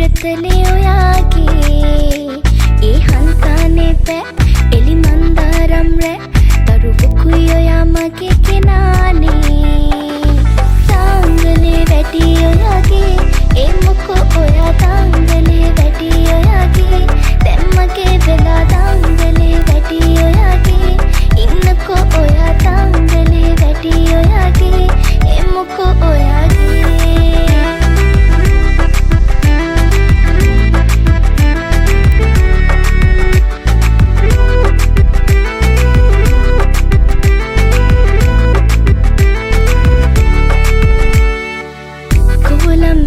ಹುರತಲೆ ಒಯಾಗೆ ಏ ಹಂತಾನೆ ಪೆ ಎಲಿ ಮಂದಾರಂ ರೆ ತರುವು ಕುಯ್ಯೊಯ ಮಗೆ ಕೆನಾನೆ ತಾಂಗಲೆ ವ್ಯಾಟಿ ಒಯಾಗೆ ಏ ಮುಕ್ಕು ಒಯ ತಾಂಗಲೆ ವ್ಯಾಟಿ ಒಯಾಗೆ ತೆಮ್ಮಗೆ ಬೆಲ ತಾಂಗಲೆ ವ್ಯಾಟಿ ಒಯಾಗೆ ಇನ್ನಕ್ಕೋ ಒಯ ತಾಂಗಲೆ ವ್ಯಾಟಿ ಒಯಾಗೆ ಏ ಮುಕ್ಕು ಒಯಾಗೆ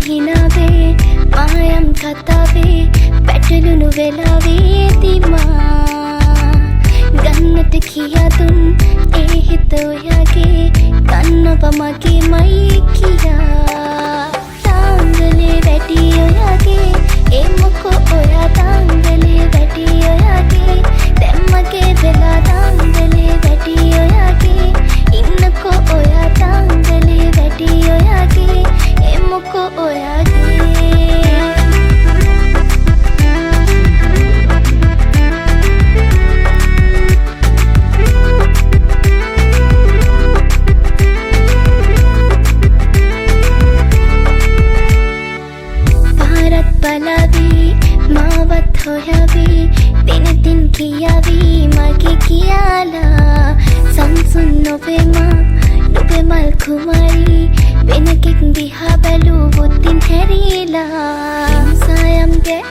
හිනාවේ මායම් කතාවේ පැටලුණු වෙලාවේ තිමා ගන්නට කියාදුන් ඒ හිත ඔයාගේ ගන්නව මගේ මයි කියා තාංගලේ වැටි ඔයාගේ ඒ මොකෝ ඔයා තාංගලේ වැටි ඔයාගේ දැම්මගේ වෙලා තාංගලේ වැටි ඔයාගේ ඉන්නකෝ ඔයා තාංගලේ වැටි ඔයාගේ ඒ මොකෝ ඔයාගේ පාරත් බලාවී මාවත් හොයාවී දින දින කියාවී මගේ කියාලා සංසුන් නොවෙම නුඹේ මල් කුමාරී වෙනකෙක් දිහා බැලුවොත්ින් හැරීලා ඉන්සායම්ගේ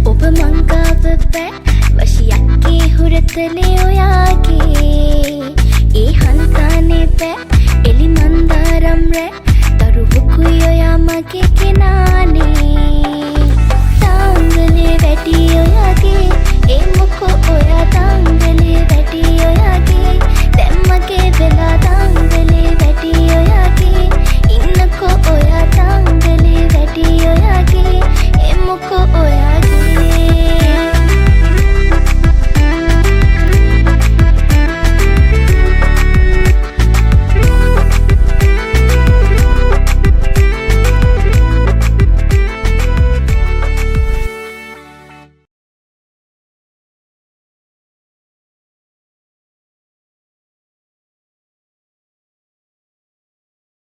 ඔබ මංගාව බෑ වශියක්ගේ හුරතලේ ඔයාගේ ඒ හන්තානේ බෑ එලි මන්දාරම් රැ තරුව කුයොයා මගේ කෙනානේ තාංගලේ වැටි ඔයාගේ ඒ මොකෝ ඔයා තාංග